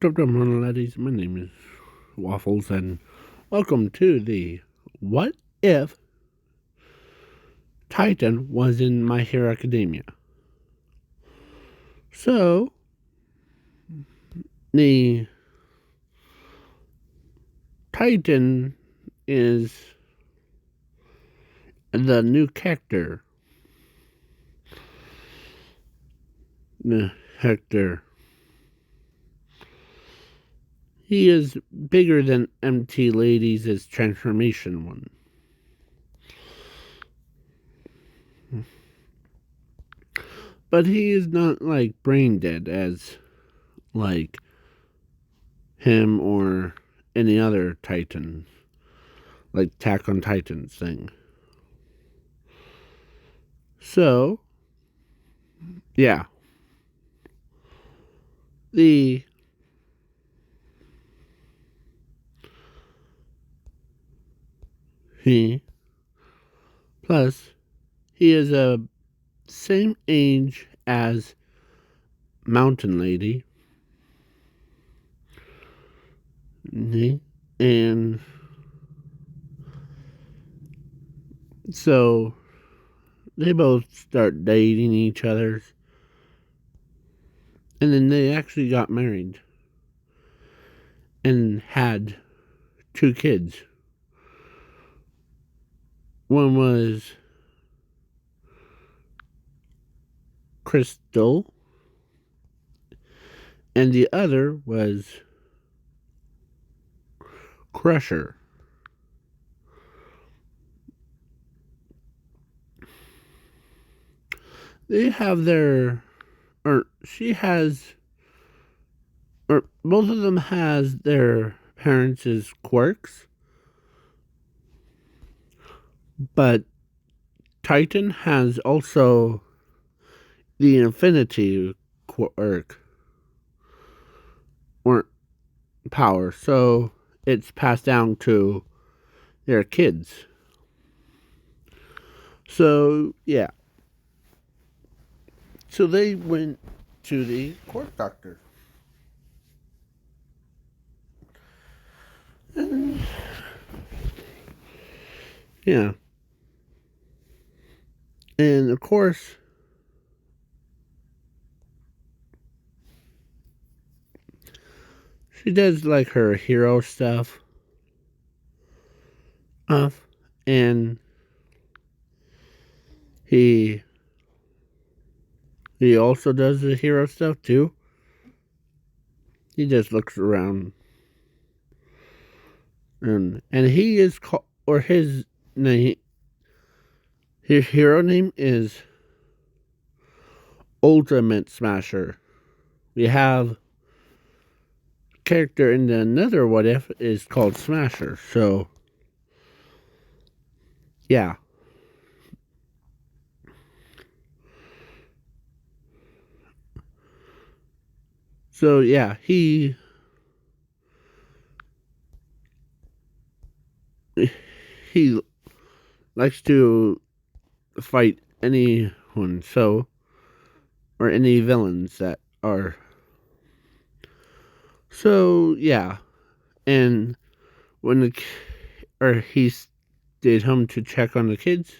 Morning, ladies. My name is Waffles, and welcome to the What If Titan Was in My Hero Academia. So, the Titan is the new character. The Hector. He is bigger than MT Ladies' transformation one. But he is not like brain dead as like him or any other Titan. Like Attack on Titans thing. So, yeah. The he plus he is a same age as Mountain Lady. And so they both start dating each other. And then they actually got married and had 2 kids. One was Crystal, and the other was Crusher. They have their, or she has, or both of them has their parents' quirks, but Titan has also the Infinity quirk or power, so it's passed down to their kids. So yeah. So they went to the quirk doctor. And, yeah. And of course, she does like her hero stuff. And he also does the hero stuff too. He just looks around, and he is called, or his name, his hero name is Ultimate Smasher. We have character in the another What If is called Smasher. So yeah. So yeah, he likes to fight anyone, so, or any villains that are. So yeah, and when he stayed home to check on the kids,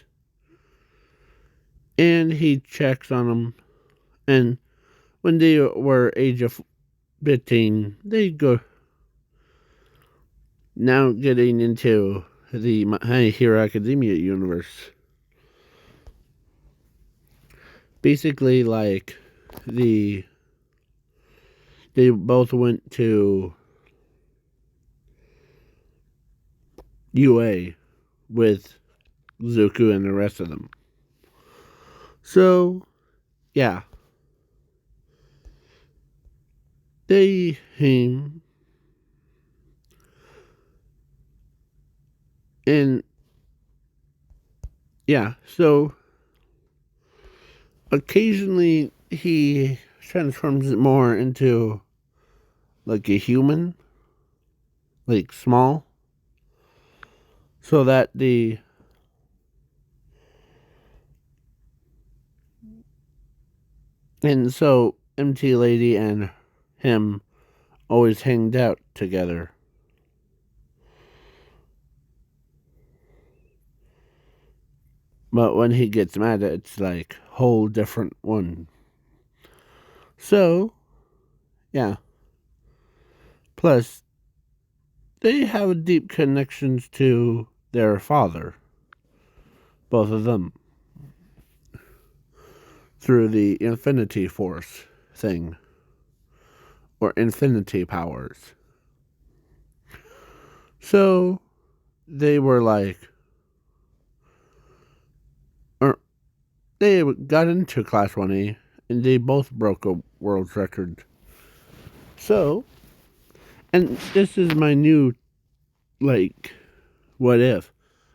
and he checks on them, and when they were age of 15, they go now getting into the My Hero Academia universe. Basically, like they both went to UA with Zuko and the rest of them. So, yeah. They came and yeah, so occasionally he transforms it more into like a human, like small, so that and so MT Lady and him always hanged out together. But when he gets mad, it's like whole different one. So, yeah. Plus, they have deep connections to their father, both of them, through the Infinity Force thing, or Infinity Powers. So, they were like, they got into Class 1A, and they both broke a world record. So, and this is my new, like, what if.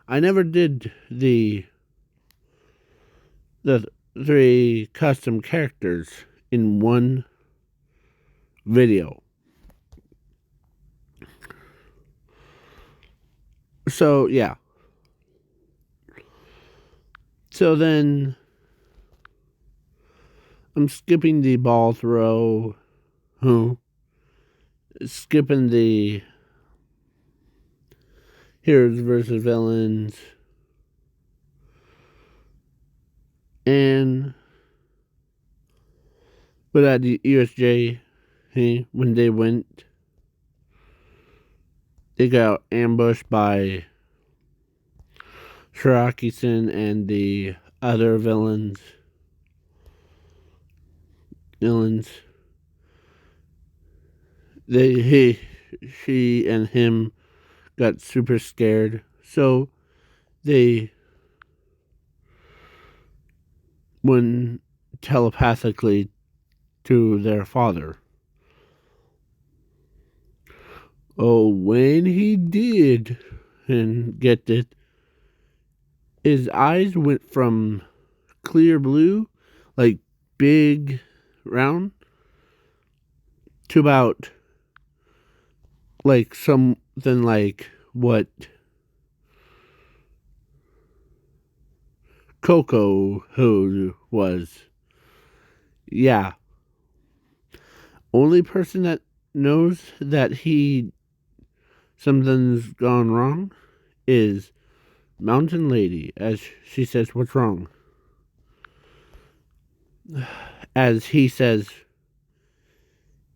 I never did the 3 custom characters in one video. So, yeah. So then I'm skipping the ball throw. Skipping the heroes versus villains. And but at the USJ, when they went, they got ambushed by Shiraki-san and the other villains. She and him got super scared, so they went telepathically to their father. Oh, when he did, and get it, his eyes went from clear blue, like big, round, to about like something like what Coco Ho was. Yeah. Only person that knows that something's gone wrong is Mountain Lady, as she says, "What's wrong?" As he says,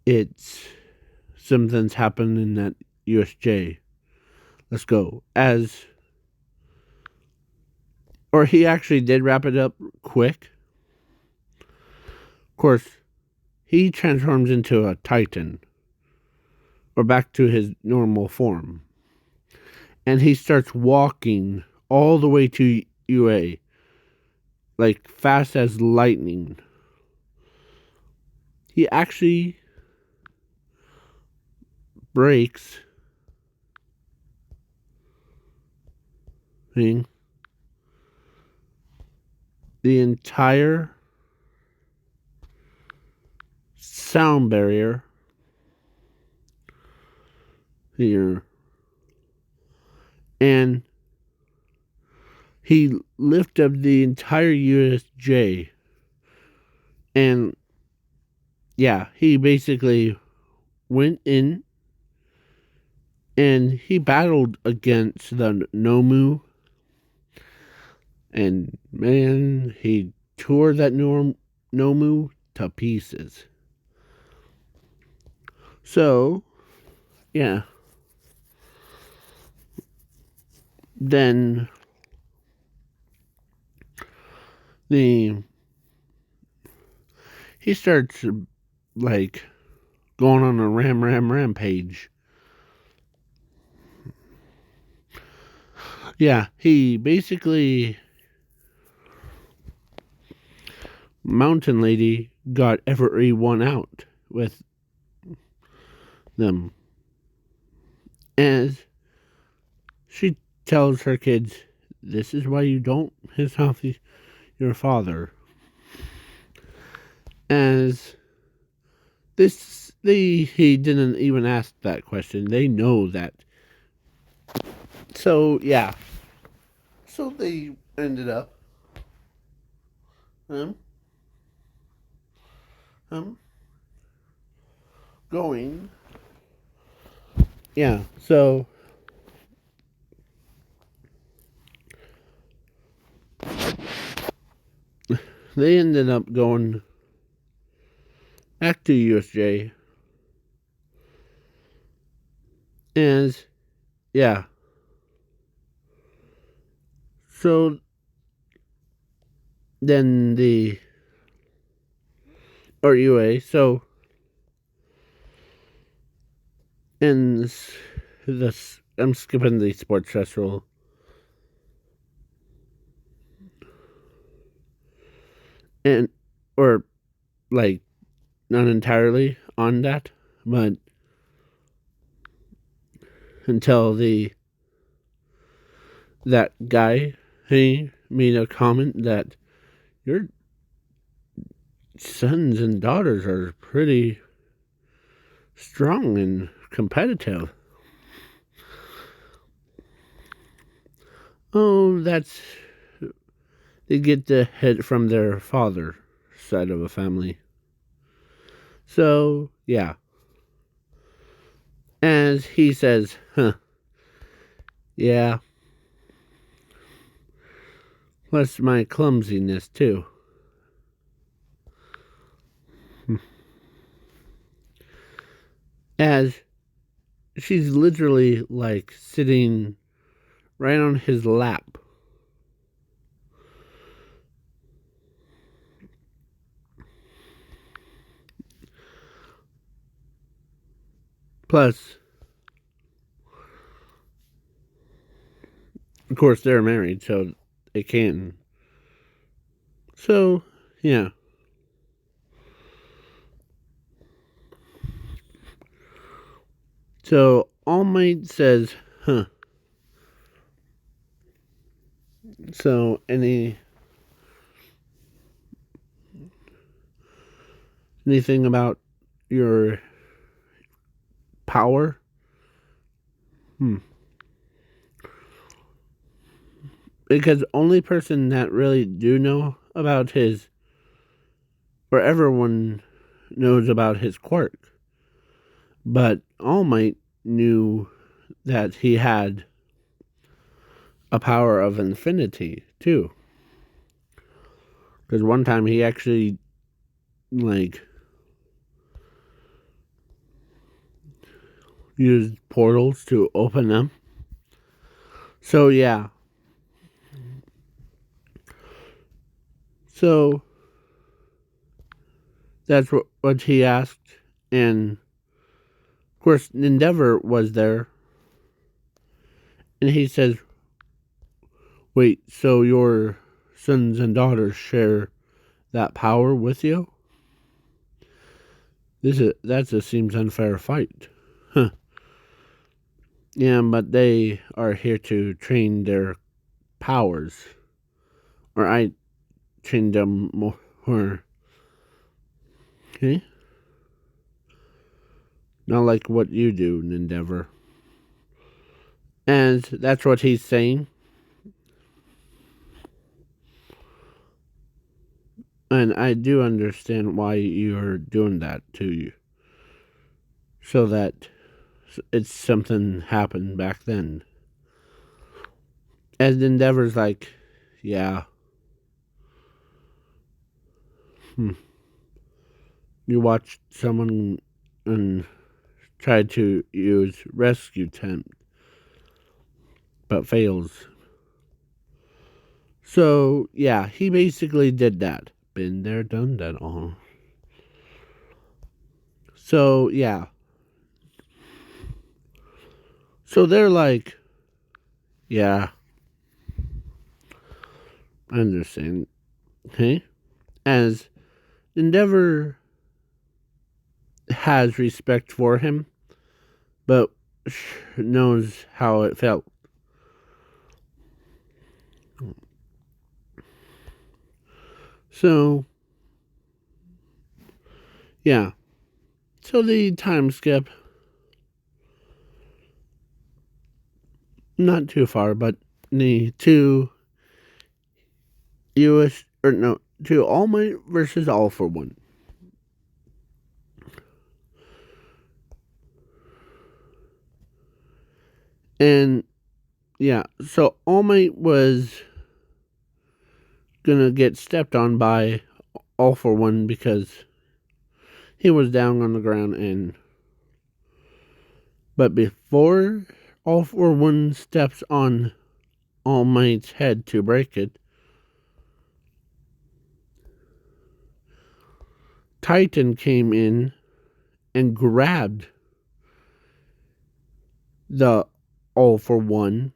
it's something's happened in that USJ. Let's go. Or he actually did wrap it up quick. Of course, he transforms into a Titan, or back to his normal form. And he starts walking all the way to UA, like fast as lightning. He actually breaks the entire sound barrier here, and he lifted up the entire USJ, and yeah, he basically went in and he battled against the Nomu, and man, he tore that Nomu to pieces. So, yeah. Then he starts like going on a rampage. Yeah, he basically Mountain Lady got everyone out with them. As she tells her kids, this is why you don't piss off your father. As he didn't even ask that question. They know that. So yeah. So they ended up um um going yeah, so they ended up going back to USJ, and yeah, so then the or UA, so and this I'm skipping the sports festival, and or like not entirely on that, but until the that guy he made a comment that your sons and daughters are pretty strong and competitive. Oh, that's they get the hit from their father side of a family. So yeah, as he says, huh? Yeah, plus my clumsiness too. As she's literally like sitting right on his lap. Plus, of course, they're married, so they can. So, yeah. So, All Might says, huh. So, anything about your power? Hmm. Because only person that really do know about his, or everyone knows about his quirk. But All Might knew that he had a power of infinity too. Because one time he actually like used portals to open them. So yeah. So that's what he asked, and of course Endeavor was there, and he says, "Wait, so your sons and daughters share that power with you? That just seems unfair fight." Huh. Yeah, but they are here to train their powers, or I trained them more. Okay, not like what you do, Endeavor. And that's what he's saying. And I do understand why you're doing that to you. So that it's something happened back then. And Endeavor's like, yeah, you watched someone and tried to use rescue tent, but fails. So, yeah, he basically did that. Been there, done that all. So, yeah. So they're like, yeah, I understand. Okay? As Endeavor has respect for him, but knows how it felt. So, yeah. So the time skip, not too far, but the two US, or no, to All Might versus All for One. And yeah, so All Might was gonna get stepped on by All for One because he was down on the ground, and but before All for One steps on All Might's head to break it, Titan came in and grabbed the All for One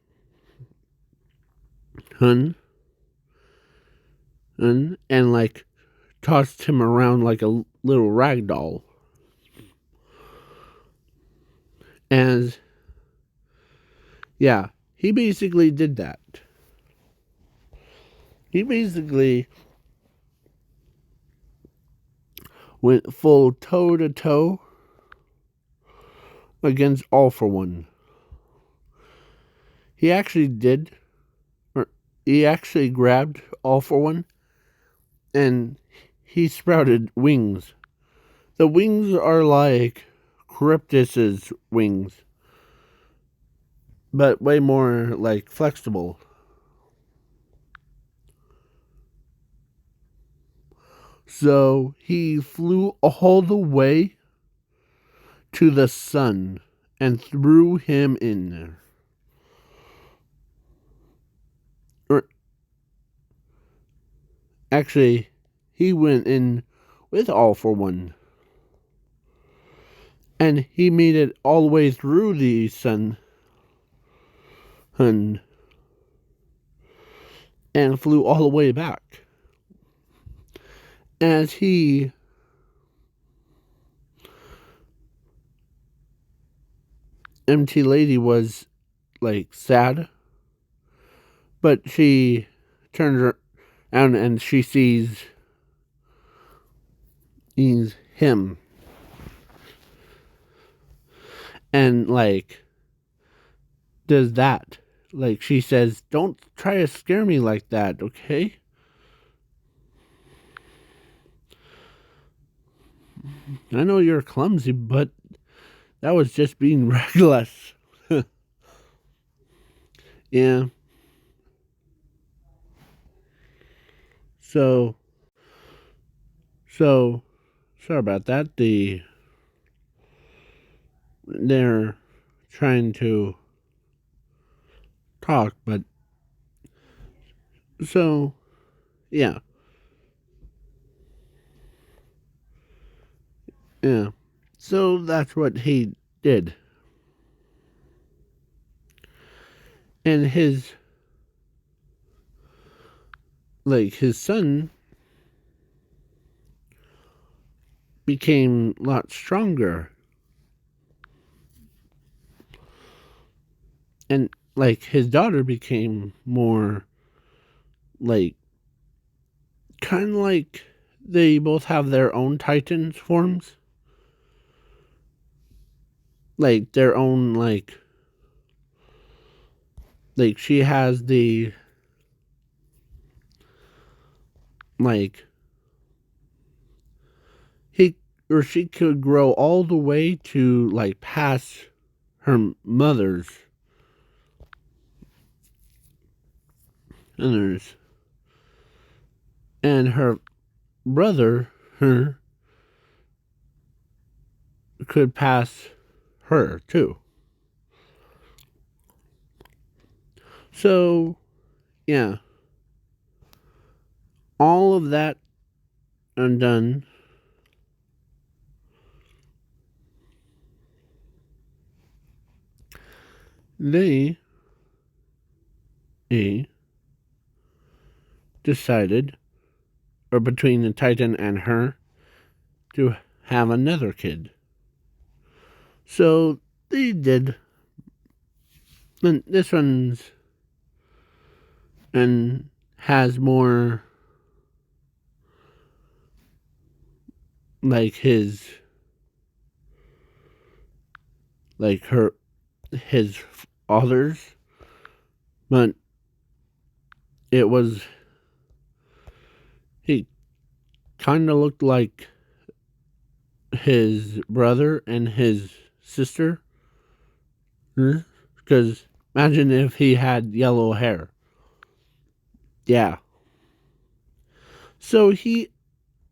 hun and like tossed him around like a little rag doll. And yeah, he basically did that. He basically went full toe to toe against All for One. He actually did, or he actually grabbed All for One and he sprouted wings. The wings are like Cryptus's wings, but way more like flexible. So he flew all the way to the sun and threw him in there. Or actually, he went in with All for One. And he made it all the way through the sun and flew all the way back. As Empty Lady was like sad, but she turns around and she sees him, and like does that. Like she says, "Don't try to scare me like that, okay?" I know you're clumsy, but that was just being reckless. Yeah. So sorry about that. They're trying to talk, but so yeah. Yeah. So that's what he did. And his son became a lot stronger. And like his daughter became more like kind of like they both have their own Titans forms. Like their own like she has the like he or she could grow all the way to like past her mother's and her brother her could pass her too. So yeah, all of that undone. They decided, or between the Titan and her, to have another kid. So they did. And this one's and has more like his like her his others, but it was he kind of looked like his brother and his sister because Imagine if he had yellow hair. Yeah. So he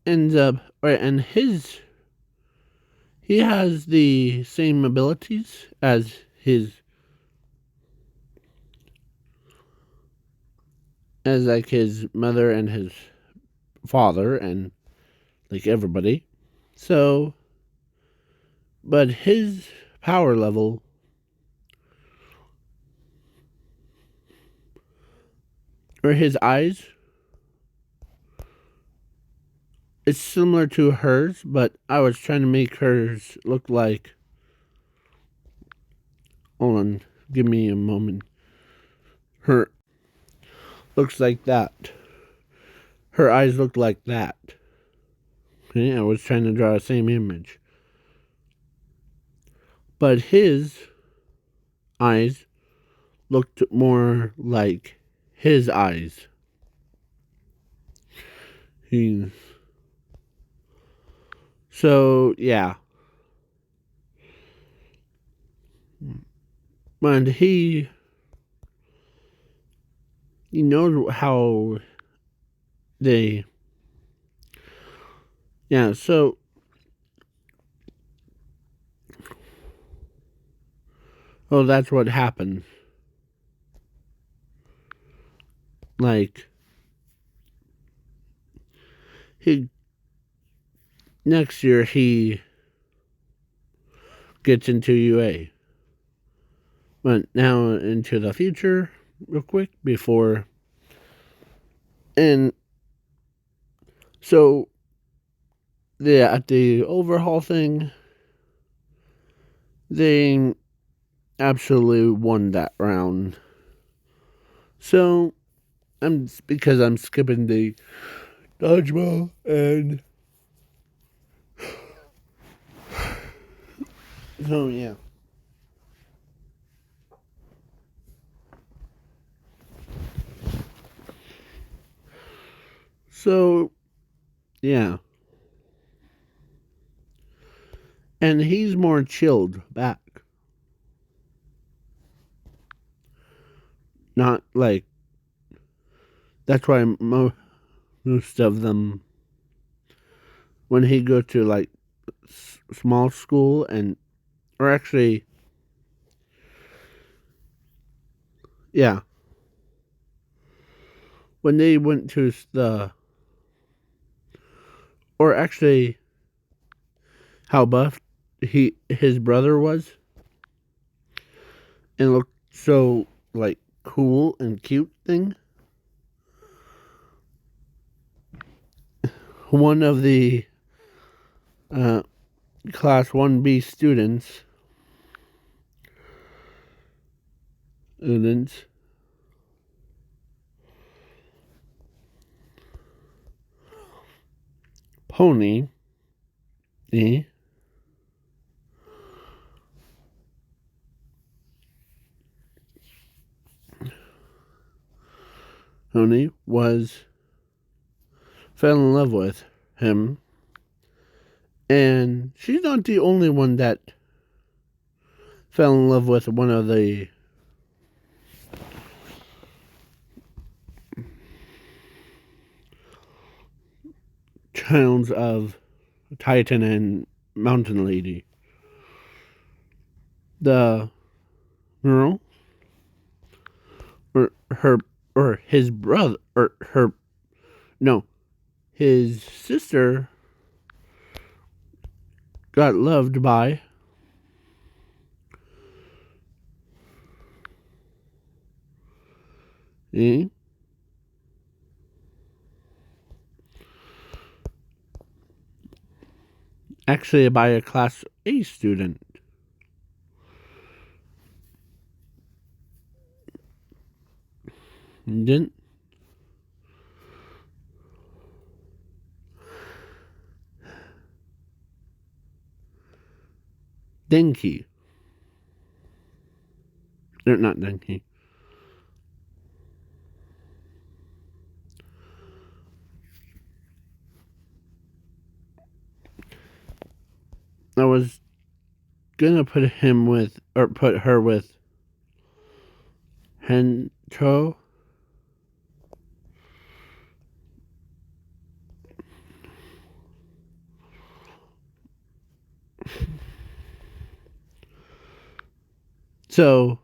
ends up, right, and he has the same abilities as like his mother and his father and like everybody. So, but his power level, or his eyes, it's similar to hers, but I was trying to make hers look like. Hold on, give me a moment. Her looks like that. Her eyes look like that. Okay, I was trying to draw the same image. But his eyes looked more like his eyes. So, yeah. And he knows how they. Yeah, so. Oh, that's what happens. Like. Next year, he gets into UA. But now into the future, real quick, before. And so, yeah, at the overhaul thing, they absolutely won that round. So, because I'm skipping the dodgeball and. So, yeah. So, yeah. And he's more chilled back. Not like. That's why most of them, when he go to like small school and, or actually, yeah, when they went to or actually, how buff his brother was, and looked so like cool and cute thing. One of the uh, class 1B students, Pony, Pony fell in love with him, and she's not the only one that fell in love with one of the childs of Titan and Mountain Lady. The girl, or her, or his brother, or her, no, his sister got loved by actually by a class A student. Didn't Denki. They're not Denki. I was gonna put him with, or put her with Hentro. So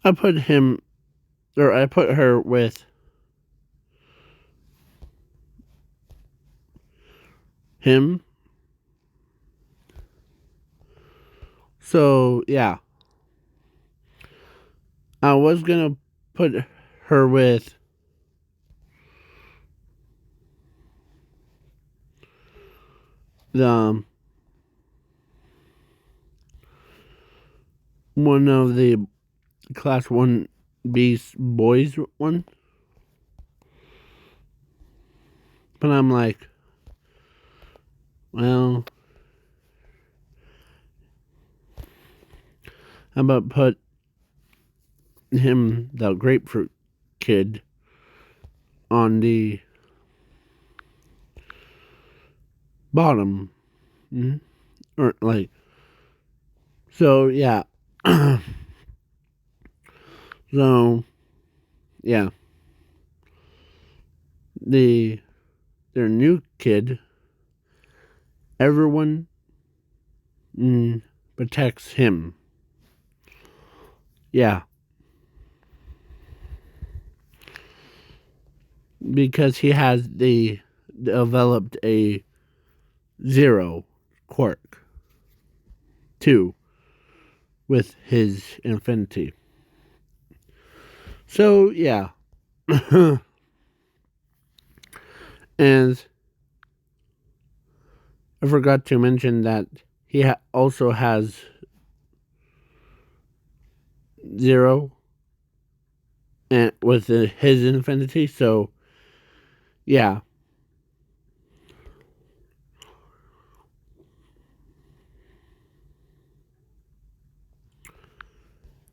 I put her with him. So yeah, I was gonna put her with the one of the class 1B boys one, but I'm like, well, how about put him, the grapefruit kid, on the bottom. Mm-hmm. Or like, so yeah. So yeah, their new kid, everyone protects him. Yeah, because he has developed a zero quirk too with his infinity. So yeah, and I forgot to mention that he also has zero and with his infinity. So yeah,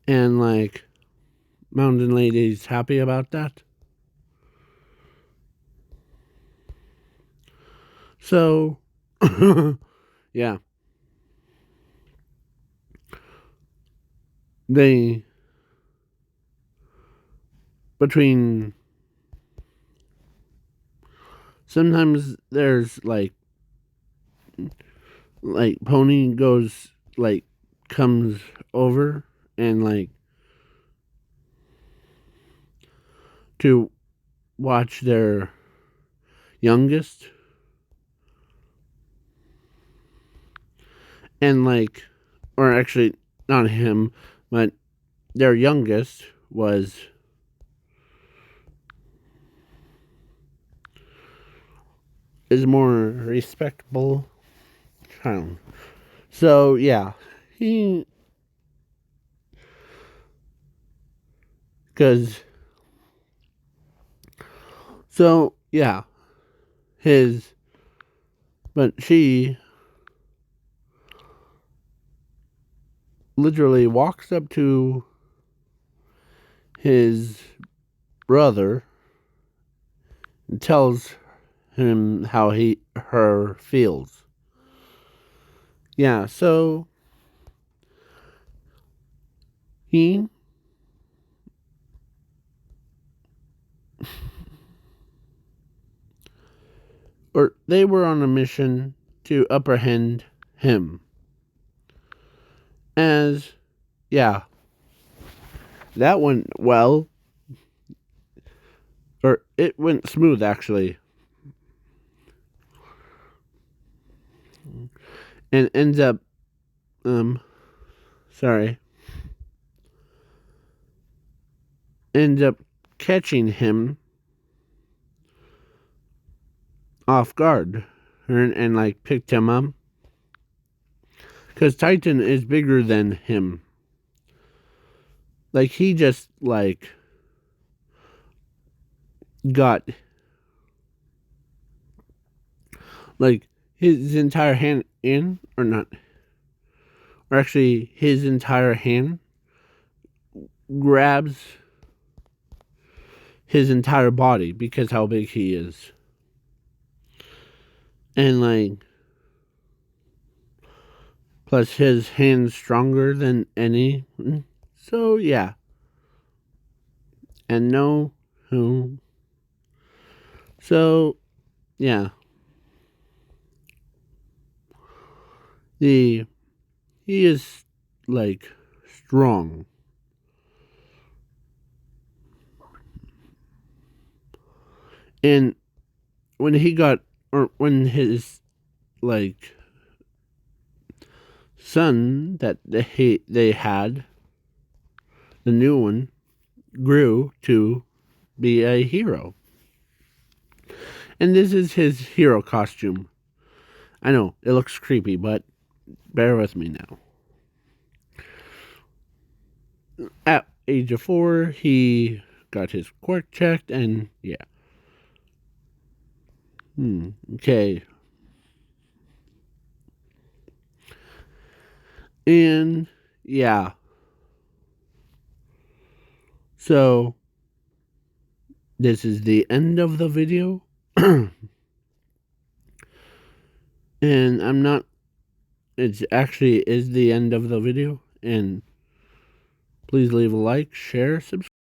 and like Mountain Lady's happy about that. So yeah, they between sometimes there's like Pony goes like comes over and like to watch their youngest and like or actually not him but their youngest is more respectable child. So yeah, he because so yeah his but she literally walks up to his brother and tells him how her feels. Yeah, so he or they were on a mission to apprehend him. As yeah, that went well. Or it went smooth actually. And ends up sorry. Ends up catching him off guard and like picked him up. Because Titan is bigger than him. Like he just like got like his entire hand in or not or actually his entire hand grabs his entire body because how big he is. And like plus his hand's stronger than any. So yeah. and know who. So, yeah. He is like strong. And when he got, or when his like son that they had, the new one, grew to be a hero. And this is his hero costume. I know, it looks creepy, but bear with me now. At age of 4, he got his quirk checked, and yeah. Okay. And yeah. So, this is the end of the video. And I'm not, it actually is the end of the video. And please leave a like, share, subscribe.